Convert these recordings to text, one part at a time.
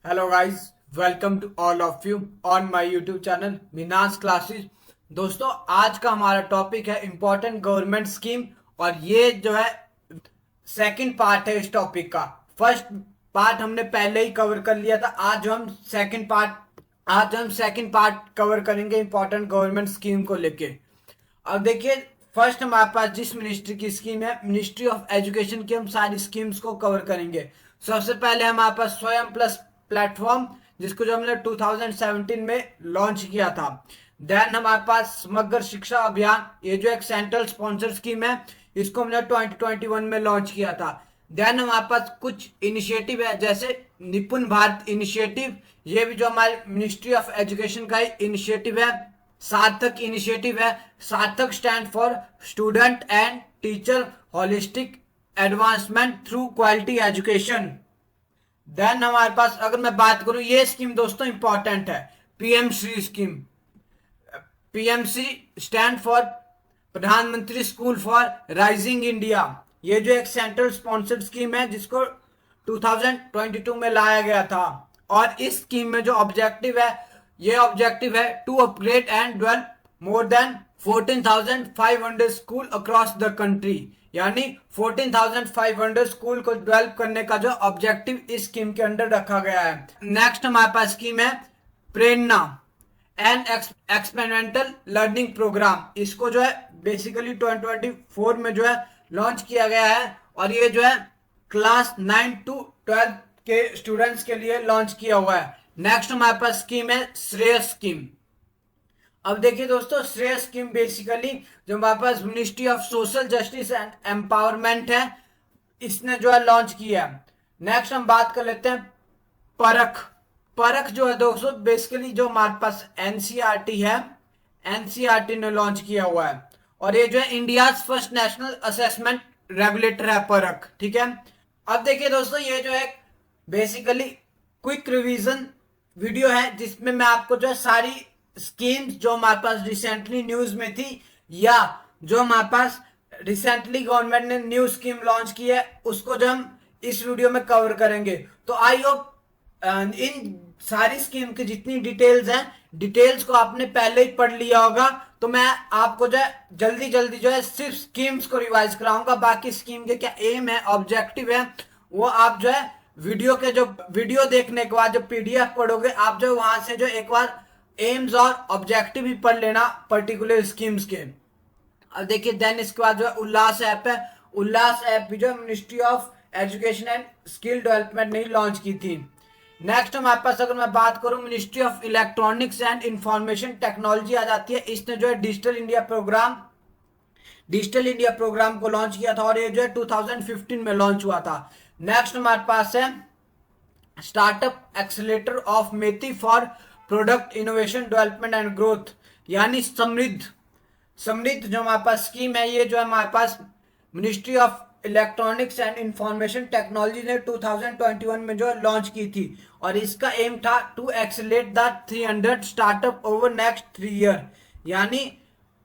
Hello guys, welcome to all of you on my YouTube channel Meena's classes. दोस्तों, आज का हमारा टॉपिक है इम्पोर्टेंट गवर्नमेंट स्कीम। और ये जो है सेकंड पार्ट है इस टॉपिक का। फर्स्ट पार्ट हमने पहले ही कवर कर लिया था। आज हम सेकंड पार्ट कवर करेंगे इम्पोर्टेंट गवर्नमेंट स्कीम को लेके। अब देखिए, फर्स्ट हमारे पास जिस मिनिस्ट्री की स्कीम है, मिनिस्ट्री ऑफ एजुकेशन की, हम सारी स्कीम्स को कवर करेंगे। सबसे पहले हमारे पास स्वयं प्लस प्लेटफॉर्म, जिसको जो हमने 2017 में लॉन्च किया था। देन हमारे पास समग्र शिक्षा अभियान, ये जो एक सेंट्रल स्पॉन्सर स्कीम है, इसको हमने 2021 में लॉन्च किया था। देन हमारे पास कुछ इनिशिएटिव है, जैसे निपुण भारत इनिशिएटिव, ये भी जो हमारे मिनिस्ट्री ऑफ एजुकेशन का इनिशिएटिव है। सार्थक इनिशिएटिव है। SARTHAQ stand for student and teacher holistic advancement through quality education. Then हमारे पास अगर मैं बात करूं, ये स्कीम दोस्तों इंपॉर्टेंट है, PM Shri scheme. PMC stand for प्रधानमंत्री स्कूल फॉर राइजिंग इंडिया। ये जो एक सेंट्रल स्पॉन्सर्ड स्कीम है, जिसको 2022 में लाया गया था। और इस स्कीम में जो ऑब्जेक्टिव है, ये ऑब्जेक्टिव है to upgrade and develop more than 14,500 school across the country. यानी 14,500 स्कूल को डेवलप करने का जो ऑब्जेक्टिव इस स्कीम के अंडर रखा गया है। नेक्स्ट हमारे पास स्कीम है प्रेरणा एंड एक्सपेरिमेंटल लर्निंग प्रोग्राम। इसको जो है बेसिकली 2024 में जो है लॉन्च किया गया है। और ये जो है क्लास 9 to 12 के स्टूडेंट्स के लिए लॉन्च किया हुआ है। नेक्स्ट हमारे पास स्कीम है श्रेयस स्कीम। अब देखिए दोस्तों, श्रेयस स्कीम बेसिकली जो हमारे पास ministry of social justice and empowerment है, इसने जो है लॉन्च किया है। नेक्स्ट हम बात कर लेते हैं परख। परख जो है दोस्तों बेसिकली जो हमारे पास एनसीईआरटी है, एनसीईआरटी ने लॉन्च किया हुआ है। और ये जो है India first national assessment regulator है परख। ठीक है। अब देखिए दोस्तों, ये जो है बेसिकली क्विक रिवीजन वीडियो है, जिसमें मैं आपको जो है सारी स्कीम्स जो हमारे पास रिसेंटली न्यूज में थी, या जो हमारे पास रिसेंटली गवर्नमेंट ने न्यू स्कीम लॉन्च की है, उसको जो हम इस वीडियो में कवर करेंगे। तो आई होप इन सारी स्कीम की जितनी डिटेल्स हैं, डिटेल्स को आपने पहले ही पढ़ लिया होगा। तो मैं आपको जो है जल्दी जल्दी जो है सिर्फ स्कीम्स को रिवाइज कराऊंगा। बाकी स्कीम के क्या एम है, ऑब्जेक्टिव है, वो आप जो है वीडियो देखने के बाद जो पीडीएफ पढ़ोगे, आप जो वहां से जो एक बार एम्स और ऑब्जेक्टिव भी पढ़ लेना पर्टिकुलर स्कीम्स के। अब देखिए, देन इसके बाद जो है उल्लास ऐप है। उल्लास ऐप भी जो ministry of education and skill development ने लॉन्च की थी। नेक्स्ट हमारे पास अगर मैं बात करूं, ministry of electronics and information technology आ जाती है। इसने जो है डिजिटल इंडिया प्रोग्राम को लॉन्च किया था, और ये जो है 2015 में लॉन्च हुआ था। नेक्स्ट हमारे पास है startup accelerator of methi for product innovation development and growth, यानी समृद्ध जो हमारे पास स्कीम है, ये जो है हमारे पास ministry of electronics and information technology ने 2021 में जो लॉन्च की थी। और इसका एम था to accelerate the 300 startup over next 3 year. यानी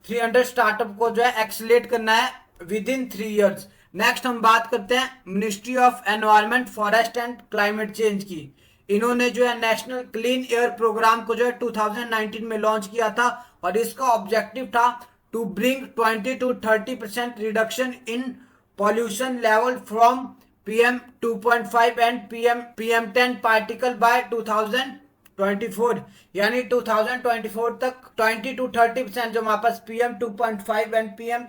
300 स्टार्टअप को जो है एक्सेलेरेट करना है विद इन 3 ईयर्स। नेक्स्ट हम बात करते हैं ministry of environment, forest and climate change की। इन्होंने जो है नेशनल क्लीन एयर प्रोग्राम को जो है 2019 में लॉन्च किया था। और इसका ऑब्जेक्टिव था to bring 20 to 30% reduction in pollution level from PM 2.5 and PM 10 particle by 2024। यानी 2024 तक 20 to 30% जो हमारे पास PM 2.5 एंड PM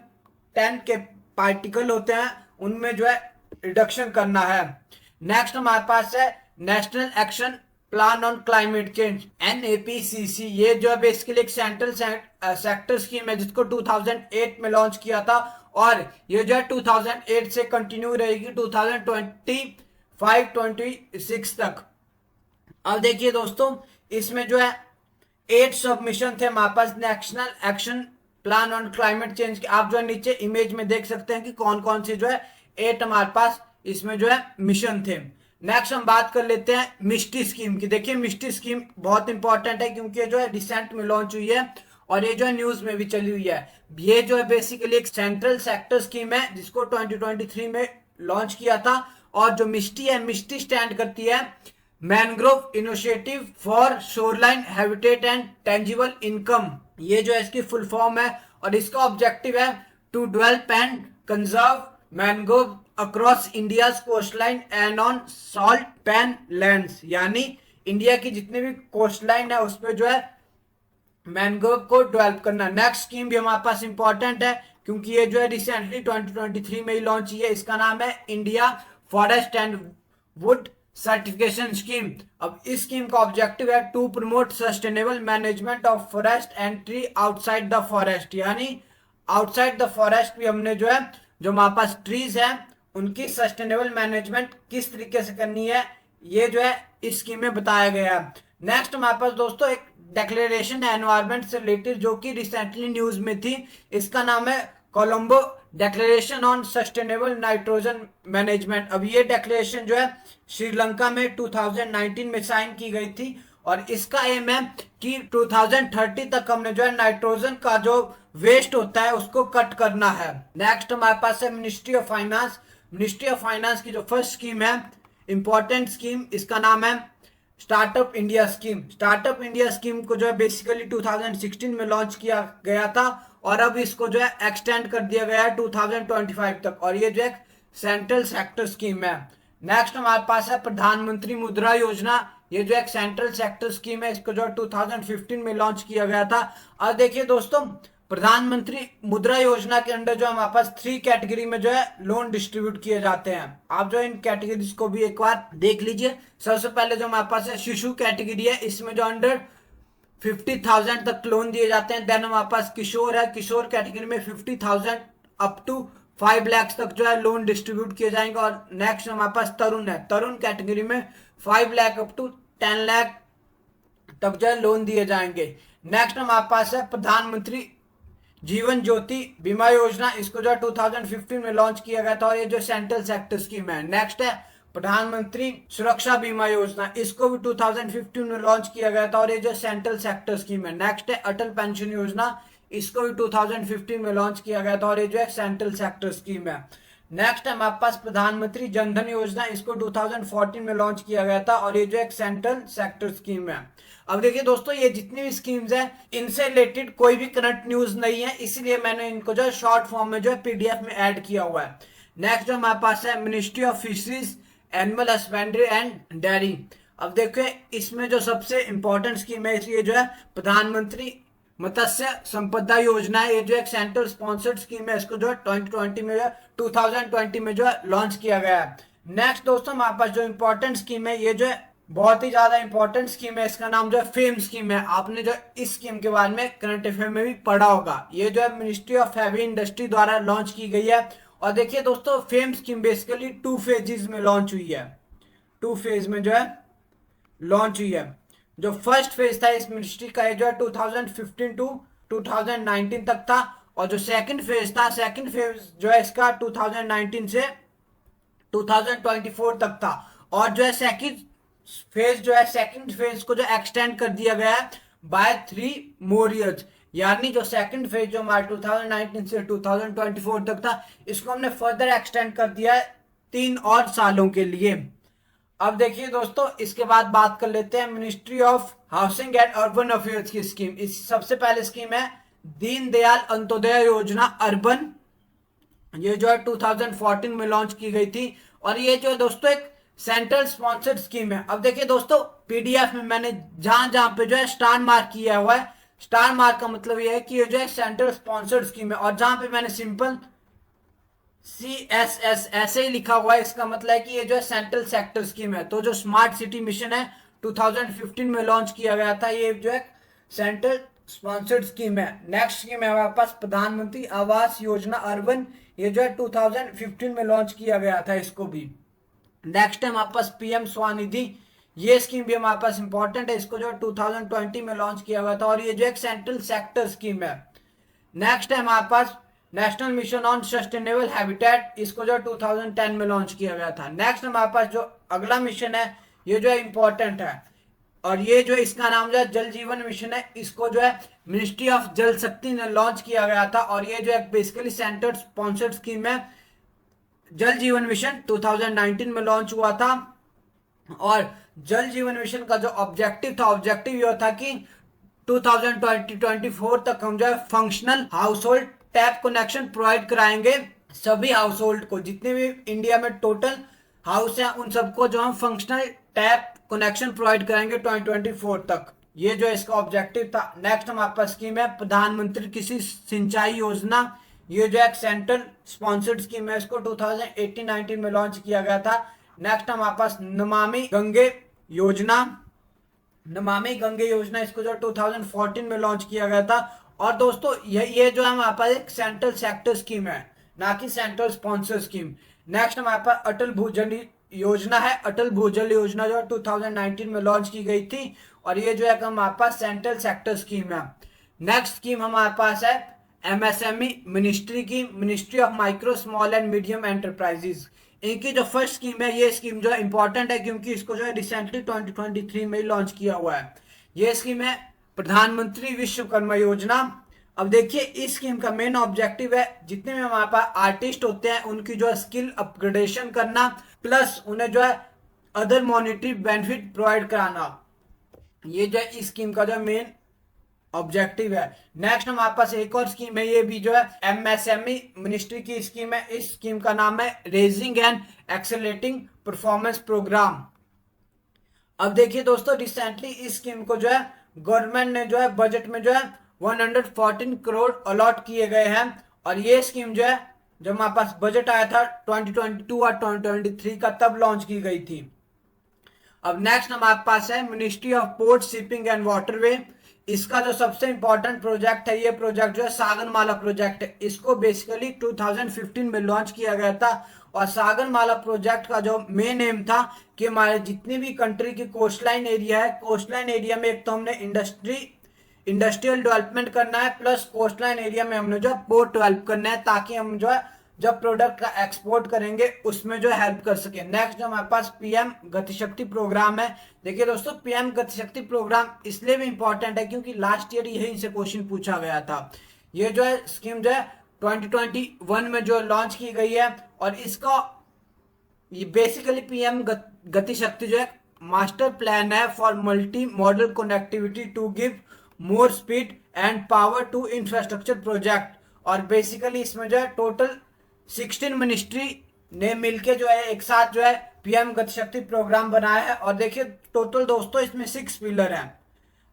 10 के पार्टिकल होते हैं, उनमें जो है रिडक्शन करना है। नेक्स्ट हमारे पास है national action plan on climate change, NAPCC। ये जो है बेसिकली एक सेंट्रल सेक्टर स्कीम है, जिसको 2008 में लॉन्च किया था। और ये जो है 2008 से कंटिन्यू रहेगी 2025-26 तक। अब देखिए दोस्तों, इसमें जो है 8 सबमिशन थे हमारे पास national action plan on climate change के। आप जो है नीचे इमेज में देख सकते हैं कि कौन कौन से जो है 8 हमारे पास इसमें जो है मिशन थे। नेक्स्ट हम बात कर लेते हैं मिस्टी स्कीम की। देखिए, मिस्टी स्कीम बहुत इंपॉर्टेंट है, क्योंकि ये जो है रिसेंट में लॉन्च हुई है और ये जो है न्यूज में भी चली हुई है। ये जो है बेसिकली एक सेंट्रल सेक्टर स्कीम है, जिसको 2023 में लॉन्च किया था। और जो मिस्टी है, मिस्टी स्टैंड करती है mangrove initiative for shoreline habitat and tangible income, ये जो है इसकी फुल फॉर्म है। और इसका ऑब्जेक्टिव है to develop and conserve mangrove across India's coastline and on salt pan lands, यानी इंडिया की जितने भी कोस्टलाइन है उसमें जो है मैनग्रोव को डेवलप करना। नेक्स्ट स्कीम भी हमारे पास इंपॉर्टेंट है क्योंकि ये जो है रिसेंटली 2023 में ही लॉन्च हुई है। इसका नाम है India forest and wood certification scheme. अब इस स्कीम का ऑब्जेक्टिव है to promote sustainable management of forest and tree outside the forest, यानी आउटसाइड द फॉरेस्ट भी हमने जो है जो हमारे पास ट्रीज है उनकी सस्टेनेबल मैनेजमेंट किस तरीके से करनी है, ये जो है इस स्कीम में बताया गया है। नेक्स्ट हमारे पास दोस्तों एक डिक्लेरेशन है एनवायरमेंट से रिलेटेड जो कि रिसेंटली न्यूज में थी। इसका नाम है Colombo declaration on sustainable nitrogen management. अब ये डिक्लेरेशन जो है श्रीलंका में 2019 में साइन की गई थी और इसका एम है कि 2030 तक हमने जो है नाइट्रोजन का जो वेस्ट होता है उसको कट करना है। नेक्स्ट हमारे पास है ministry of finance. Ministry of finance की जो फर्स्ट स्कीम है इंपॉर्टेंट स्कीम, इसका नाम है startup India scheme. Startup India scheme को जो है बेसिकली 2016 में लॉन्च किया गया था और अब इसको जो है एक्सटेंड कर दिया गया है 2025 तक और ये जो है सेंट्रल सेक्टर स्कीम है। नेक्स्ट हमारे पास है प्रधानमंत्री मुद्रा योजना। ये जो एक सेंट्रल सेक्टर स्कीम है, इसको जो 2015 में लॉन्च किया गया था। अब देखिए दोस्तों, प्रधानमंत्री मुद्रा योजना के अंडर जो हमारे पास 3 कैटेगरी में जो है लोन डिस्ट्रीब्यूट किए जाते हैं। आप जो इन कैटेगरीज को भी एक बार देख लीजिए। सबसे पहले जो हमारे पास है शिशु कैटेगरी है, इसमें जो अंडर 50,000 तक लोन दिए जाते हैं। देन हमारे पास किशोर है, किशोर कैटेगरी में 50,000 अप टू 5 लाख तक जो है लोन डिस्ट्रीब्यूट किए जाएंगे। और नेक्स्ट हमारे पास तरुण है, तरुण कैटेगरी में 5 लाख अप टू 10 लाख तक जो है लोन दिए जाएंगे। नेक्स्ट हमारे पास है प्रधानमंत्री जीवन ज्योति बीमा योजना। इसको जो 2015 में लॉन्च किया गया था और ये जो सेंट्रल सेक्टर स्कीम है। नेक्स्ट है प्रधानमंत्री सुरक्षा बीमा योजना, इसको भी 2015 में लॉन्च किया गया था और ये जो सेंट्रल सेक्टर स्कीम है। नेक्स्ट है अटल पेंशन योजना, इसको भी 2015 में लॉन्च किया गया था और ये जो है सेंट्रल सेक्टर स्कीम है। नेक्स्ट है हमारे पास प्रधानमंत्री जनधन योजना, इसको 2014 में लॉन्च किया गया था और ये जो एक सेंट्रल सेक्टर स्कीम है। अब देखिए दोस्तों, ये जितनी भी स्कीम्स हैं इनसे रिलेटेड कोई भी करंट न्यूज नहीं है, इसलिए मैंने इनको जो है शॉर्ट फॉर्म में जो है पीडीएफ में ऐड किया हुआ है। नेक्स्ट जो हमारे पास है ministry of fisheries animal husbandry and dairy. अब देखिए इसमें जो सबसे इंपॉर्टेंट स्कीम है ये जो है प्रधानमंत्री मत्स्य संपदा योजना है। ये जो एक सेंट्रल स्पॉन्सर्ड स्कीम है, इसको जो है 2020 में जो है 2020 में जो है लॉन्च किया गया है। नेक्स्ट दोस्तों हमारे पास जो इंपॉर्टेंट स्कीम है, ये जो है बहुत ही ज्यादा इंपॉर्टेंट स्कीम है, इसका नाम जो है फेम स्कीम है। आपने जो इस स्कीम के बारे में करंट अफेयर में भी पढ़ा होगा। ये जो है मिनिस्ट्री ऑफ हैवी इंडस्ट्री द्वारा लॉन्च की गई है। और देखिए दोस्तों, फेम स्कीम बेसिकली 2 फेजेस में लॉन्च हुई है, 2 फेज में जो है लॉन्च हुई है। जो फर्स्ट फेज था इस मिनिस्ट्री का जो है 2015 टू 2019 तक था और जो सेकंड फेज था, सेकंड फेज जो है इसका 2019 से 2024 तक था। और जो है सेकंड फेज जो है सेकंड फेज को जो एक्सटेंड कर दिया गया है बाय 3 मोर ईयर्स, यानी जो सेकंड फेज जो हमारे 2019 से 2024 तक था इसको हमने फर्दर एक्सटेंड कर दिया है 3 और सालों के लिए। अब देखिए दोस्तों, इसके बाद बात कर लेते हैं ministry of housing and urban affairs की स्कीम। इस सबसे पहले स्कीम है दीनदयाल अंत्योदय योजना अर्बन। ये जो है 2014 में लॉन्च की गई थी और ये जो है दोस्तों एक सेंट्रल स्पॉन्सर्ड स्कीम है। अब देखिए दोस्तों, पीडीएफ में मैंने जहां जहां पे जो है स्टार मार्क किया हुआ है, स्टार मार्क का मतलब ये है कि ये जो है सेंट्रल स्पॉन्सर्ड स्कीम है और जहां पे मैंने सिंपल CSS ऐसे ही लिखा हुआ है, इसका मतलब है कि ये जो है सेंट्रल सेक्टर स्कीम है। तो जो स्मार्ट सिटी मिशन है 2015 में लॉन्च किया गया था, ये जो है सेंट्रल स्पॉन्सर्ड स्कीम है। नेक्स्ट स्कीम है हमारे पास प्रधानमंत्री आवास योजना अर्बन। ये जो है 2015 में लॉन्च किया गया था, इसको भी। नेक्स्ट है हमारे पास PM स्वनिधि। ये स्कीम भी हमारे पास इंपॉर्टेंट है, इसको जो 2020 में लॉन्च किया गया था और ये जो एक सेंट्रल सेक्टर स्कीम है। नेक्स्ट है हमारे पास national mission on sustainable habitat, इसको जो 2010 में लॉन्च किया गया था। नेक्स्ट हमारे पास जो अगला मिशन है ये जो है इंपॉर्टेंट है और ये जो इसका नाम जो है जल जीवन मिशन है, इसको जो है मिनिस्ट्री ऑफ जल शक्ति ने लॉन्च किया गया था और ये जो है बेसिकली सेंट्रल स्पॉन्सर्ड स्कीम है। जल जीवन मिशन 2019 में लॉन्च हुआ था और जल जीवन मिशन का जो ऑब्जेक्टिव था, ऑब्जेक्टिव ये था कि 2020-24 तक हम जो है functional house hold tap connection provide कराएंगे सभी हाउस होल्ड को, जितने भी इंडिया में टोटल हाउस है उन सबको जो हम फंक्शनल टैप कनेक्शन प्रोवाइड कराएंगे 2024 तक। ये जो इसका ऑब्जेक्टिव था। नेक्स्ट हमारे पास स्कीम है प्रधानमंत्री कृषि सिंचाई योजना। ये जो एक सेंट्रल स्पॉन्सर्ड स्कीम है, इसको 2018-19 में लॉन्च किया गया था। नेक्स्ट हमारे पास नमामि गंगे योजना। नमामि गंगे योजना इसको जो 2014 में लॉन्च किया गया था। और दोस्तों ये जो है हमारे पास एक सेंट्रल सेक्टर स्कीम है, ना कि सेंट्रल स्पॉन्सर स्कीम। नेक्स्ट हमारे पास अटल भूजल योजना है। अटल भूजल योजना जो 2019 में लॉन्च की गई थी, और ये जो है हमारे पास सेंट्रल सेक्टर स्कीम है। नेक्स्ट स्कीम हमारे पास है एमएसएमई मिनिस्ट्री की, ministry of micro small and medium enterprises. इनकी जो फर्स्ट स्कीम है, ये स्कीम जो है इंपॉर्टेंट है क्योंकि इसको जो है रिसेंटली 2023 में लॉन्च किया हुआ है। ये स्कीम है प्रधानमंत्री विश्वकर्मा योजना। अब देखिए इस स्कीम का मेन ऑब्जेक्टिव है जितने भी हमारे पास आर्टिस्ट होते हैं उनकी जो है स्किल अपग्रेडेशन करना, प्लस उन्हें जो है अदर मॉनेटरी बेनिफिट प्रोवाइड कराना। ये जो है इस स्कीम का जो मेन ऑब्जेक्टिव है। नेक्स्ट हमारे पास एक और स्कीम है, ये भी जो है एमएसएमई मिनिस्ट्री की स्कीम है। इस स्कीम का नाम है raising and accelerating performance programme. अब देखिए दोस्तों रिसेंटली इस स्कीम को जो है गवर्नमेंट ने जो है बजट में जो है 114 करोड़ अलॉट किए गए हैं। और ये स्कीम जो है जब हमारे पास बजट आया था 2022 और 2023 का, तब लॉन्च की गई थी। अब नेक्स्ट हमारे पास है ministry of port shipping and waterway. इसका जो सबसे इंपॉर्टेंट प्रोजेक्ट है, ये प्रोजेक्ट जो है सागरमाला प्रोजेक्ट है। इसको बेसिकली 2015 में लॉन्च किया गया था। और सागरमाला प्रोजेक्ट का जो मेन एम था कि हमारे जितनी भी कंट्री की कोस्टलाइन एरिया है, कोस्टलाइन एरिया में एक तो हमने इंडस्ट्रियल डेवलपमेंट करना है, प्लस कोस्टलाइन एरिया में हमने जो पोर्ट डेवलप करना है, ताकि हम जो है जब प्रोडक्ट का एक्सपोर्ट करेंगे उसमें जो हेल्प कर सके। नेक्स्ट जो हमारे पास पीएम गतिशक्ति प्रोग्राम है। देखिए दोस्तों पीएम गतिशक्ति प्रोग्राम इसलिए भी इंपॉर्टेंट है क्योंकि लास्ट ईयर यही से क्वेश्चन पूछा गया था। ये जो है स्कीम जो है 2021 में जो लॉन्च की गई है। और इसका ये बेसिकली पीएम गतिशक्ति जो है मास्टर प्लान है for multi modal connectivity to give more speed and power to infrastructure project. और बेसिकली इसमें जो है टोटल 16 मिनिस्ट्री ने मिलके जो है एक साथ जो है पीएम गतिशक्ति प्रोग्राम बनाया है। और देखिए टोटल दोस्तों इसमें 6 पिलर हैं।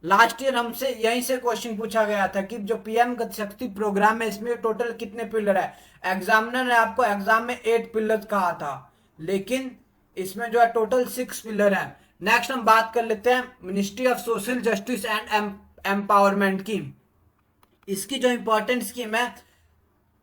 लास्ट ईयर हमसे यहीं से क्वेश्चन पूछा गया था कि जो पीएम गतिशक्ति प्रोग्राम है इसमें टोटल कितने पिलर है। एग्जामिनर ने आपको एग्जाम में 8 पिलर कहा था, लेकिन इसमें जो है टोटल 6 पिलर है। नेक्स्ट हम बात कर लेते हैं ministry of social justice and empowerment की। इसकी जो इंपॉर्टेंट स्कीम है,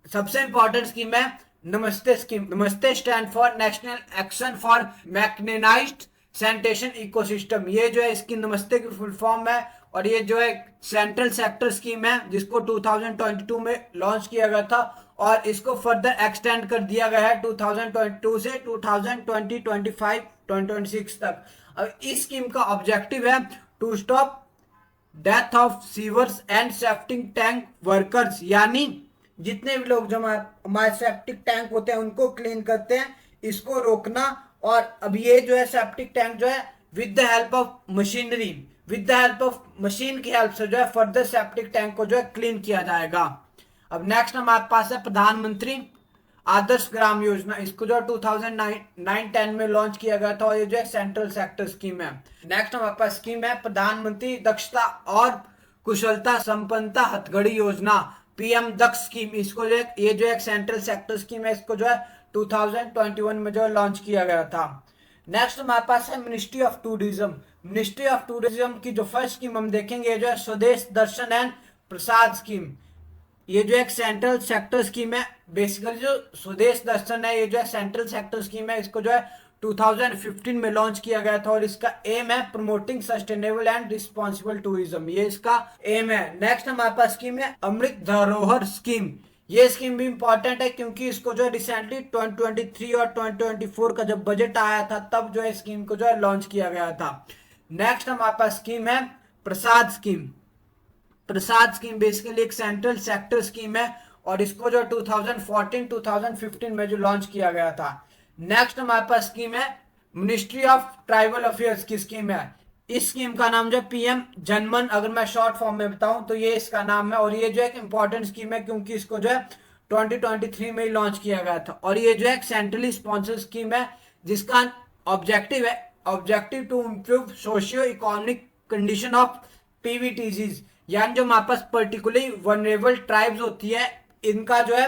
सबसे इंपॉर्टेंट स्कीम है Namaste scheme. Namaste stand for national action for mechanised sanitation ecosystem. ये जो है इसकी नमस्ते की फुल फॉर्म है। और ये जो है सेंट्रल सेक्टर स्कीम है जिसको 2022 में लॉन्च किया गया था, और इसको फर्दर एक्सटेंड कर दिया गया है 2022 से 2025-2026 तक। अब इस स्कीम का ऑब्जेक्टिव है to stop death of sewers and septic tank workers, यानी जितने भी लोग जो हमारे सेप्टिक टैंक होते हैं उनको क्लीन करते हैं, इसको रोकना। और अब ये जो है सेप्टिक टैंक जो है with the help of machinery, with the help of machine की हेल्प से जो है फर्दर सेप्टिक टैंक को जो है क्लीन किया जाएगा। अब नेक्स्ट हमारे पास है प्रधानमंत्री आदर्श ग्राम योजना। इसको जो 2009-10 में लॉन्च किया गया था, और ये जो है सेंट्रल सेक्टर स्कीम है। नेक्स्ट हमारे पास स्कीम है प्रधानमंत्री दक्षता और कुशलता संपन्नता हथकड़ी योजना, पीएम दक्ष स्कीम। इसको जो ये जो एक सेंट्रल सेक्टर स्कीम है, इसको जो है 2021 में जो लॉन्च किया गया था। नेक्स्ट हमारे पास है ministry of tourism. Ministry of tourism की जो फर्स्ट स्कीम हम देखेंगे जो है स्वदेश दर्शन एंड प्रसाद स्कीम। ये जो एक सेंट्रल सेक्टर स्कीम है। बेसिकली जो स्वदेश दर्शन है ये जो है सेंट्रल सेक्टर स्कीम है, इसको जो है 2015 में लॉन्च किया गया था। और इसका एम है promoting sustainable and responsible tourism, ये इसका एम है। नेक्स्ट हमारे पास स्कीम है अमृत धरोहर स्कीम। ये स्कीम भी इंपॉर्टेंट है क्योंकि इसको जो है रिसेंटली 2023 और 2024 का जब बजट आया था तब जो है स्कीम को जो है लॉन्च किया गया था। नेक्स्ट हमारे पास स्कीम है प्रसाद स्कीम। प्रसाद स्कीम बेसिकली एक सेंट्रल सेक्टर स्कीम है, और इसको जो 2014-2015 में जो लॉन्च किया गया था। नेक्स्ट हमारे पास स्कीम है मिनिस्ट्री ऑफ ट्राइबल अफेयर्स की स्कीम है। इस स्कीम का नाम जो पीएम जनमन, अगर मैं शॉर्ट फॉर्म में बताऊं तो ये इसका नाम है। और ये जो है एक इंपॉर्टेंट स्कीम है क्योंकि इसको जो है 2023 में ही लॉन्च किया गया था। और ये जो है एक सेंट्रली स्पॉन्सर्ड स्कीम है जिसका ऑब्जेक्टिव है objective to improve socio economic condition of PVTGs, यानी जो हमारे पास पर्टिकुलरली वनरेबल ट्राइब्स होती है, इनका जो है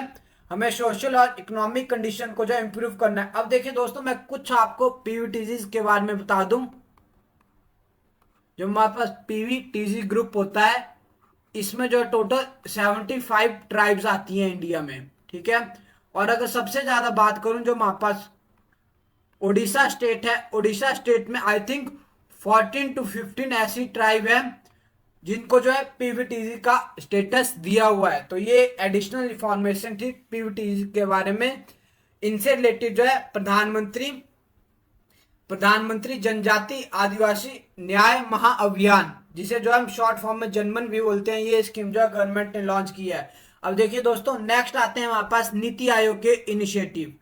हमें सोशल और इकोनॉमिक कंडीशन को जो है इम्प्रूव करना है। अब देखिए दोस्तों, मैं कुछ आपको पीवीटीजीज के बारे में बता दूं। जो हमारे पास पीवीटीजी ग्रुप होता है, इसमें जो टोटल 75 ट्राइब्स आती हैं इंडिया में, ठीक है। और अगर सबसे ज्यादा बात करूं, जो हमारे पास उड़ीसा स्टेट है, उड़ीसा स्टेट में आई थिंक 14 to 15 ऐसी ट्राइब है जिनको जो है पीवीटीजी का स्टेटस दिया हुआ है। तो ये एडिशनल इंफॉर्मेशन थी पीवीटीजी के बारे में। इनसे रिलेटेड जो है प्रधानमंत्री जनजाति आदिवासी न्याय महाअभियान, जिसे जो हम शॉर्ट फॉर्म में जनमन भी बोलते हैं, ये स्कीम जो है गवर्नमेंट ने लॉन्च की है। अब देखिए दोस्तों, नेक्स्ट आते हैं हमारे पास नीति आयोग के इनिशिएटिव।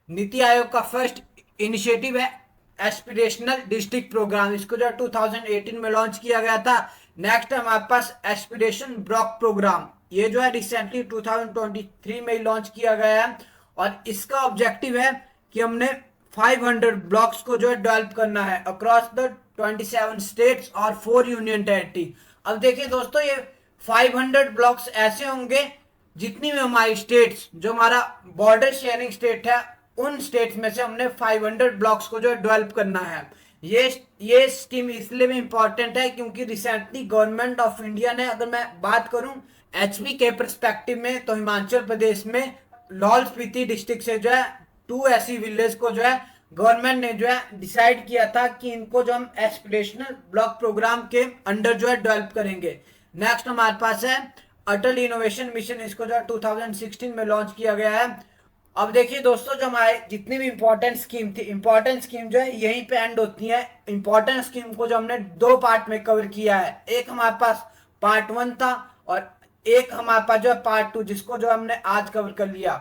नीति आयोग का फर्स्ट इनिशिएटिव है एस्पिरेशनल डिस्ट्रिक्ट प्रोग्राम। इसको जो 2018 में लॉन्च किया गया था। नेक्स्ट है हमारे पास एस्पिरेशन ब्लॉक प्रोग्राम। ये जो है रिसेंटली 2023 में ही लॉन्च किया गया है। और इसका ऑब्जेक्टिव है कि हमने 500 ब्लॉक्स को जो है डेवलप करना है अक्रॉस द 27 स्टेट्स और 4 यूनियन टेरिटरी। अब देखिए दोस्तों, ये 500 ब्लॉक्स ऐसे होंगे जितनी भी हमारी स्टेट्स, जो हमारा बॉर्डर शेयरिंग स्टेट है, उन स्टेट्स में से हमने 500 ब्लॉक्स को जो है डेवलप करना है। ये स्कीम इसलिए भी इंपॉर्टेंट है क्योंकि रिसेंटली गवर्नमेंट ऑफ इंडिया ने, अगर मैं बात करूं एचपी के परस्पेक्टिव में, तो हिमाचल प्रदेश में लाहौल स्पीति डिस्ट्रिक्ट से जो है 2 ऐसी विलेज को जो है गवर्नमेंट ने जो है डिसाइड किया था कि इनको जो हम एस्पिरेशनल ब्लॉक प्रोग्राम के अंडर जो है डेवलप करेंगे। नेक्स्ट हमारे पास है अटल इनोवेशन मिशन। इसको जो है 2016 में लॉन्च किया गया है। अब देखिए दोस्तों, जो हमारे जितनी भी इंपॉर्टेंट स्कीम थी, इंपॉर्टेंट स्कीम जो है यहीं पे एंड होती है। इंपॉर्टेंट स्कीम को जो हमने 2 पार्ट में कवर किया है, एक हमारे पास पार्ट 1 था और एक हमारे पास जो है पार्ट 2, जिसको जो हमने आज कवर कर लिया।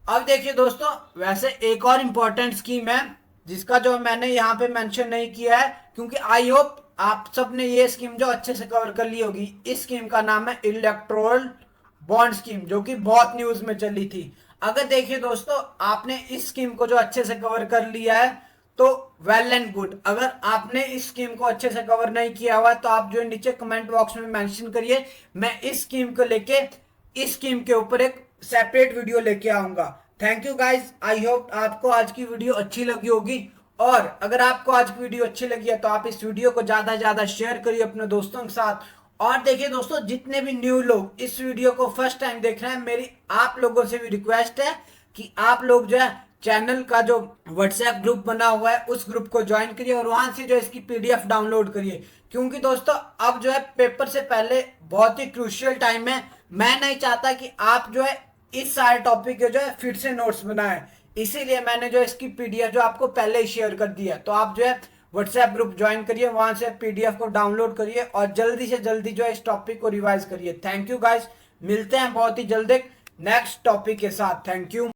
अब देखिए दोस्तों, वैसे एक और इम्पोर्टेंट स्कीम है जिसका जो मैंने यहाँ पे मेंशन नहीं किया है क्योंकि आई होप आप सब ने ये स्कीम जो अच्छे से कवर कर ली होगी। इस स्कीम का नाम है इलेक्टोरल बॉन्ड स्कीम, जो कि बहुत न्यूज में चली थी। अगर देखिए दोस्तों, आपने इस स्कीम को जो अच्छे से कवर कर लिया है तो वेल एंड गुड। अगर आपने इस स्कीम को अच्छे से कवर नहीं किया हुआ तो आप जो नीचे कमेंट बॉक्स में मेंशन करिए, मैं इस स्कीम को लेके इस स्कीम के ऊपर एक सेपरेट वीडियो लेके आऊंगा। Thank you guys, I hope आपको आज की वीडियो अच्छी लगी होगी। और अगर आपको आज की वीडियो अच्छी लगी है तो आप इस वीडियो को ज्यादा से ज्यादा शेयर करिए अपने दोस्तों के साथ। और देखिए दोस्तों, जितने भी न्यू लोग इस वीडियो को फर्स्ट टाइम देख रहे हैं, मेरी आप लोगों से भी रिक्वेस्ट है कि आप लोग जो है चैनल का जो व्हाट्सएप ग्रुप बना हुआ है उस ग्रुप को ज्वाइन करिए और वहां से जो इसकी पीडीएफ डाउनलोड करिए। क्योंकि दोस्तों अब जो है पेपर से पहले बहुत ही क्रूशियल टाइम है। मैं नहीं चाहता कि आप जो है इस सारे टॉपिक के जो है फिर से नोट्स बनाए, इसीलिए मैंने जो इसकी पीडीएफ जो आपको पहले ही शेयर कर दिया। तो आप जो है व्हाट्सएप ग्रुप ज्वाइन करिए, वहां से पीडीएफ को डाउनलोड करिए और जल्दी से जल्दी जो है इस टॉपिक को रिवाइज करिए। थैंक यू गाइस, मिलते हैं बहुत ही जल्दी नेक्स्ट टॉपिक के साथ। Thank you.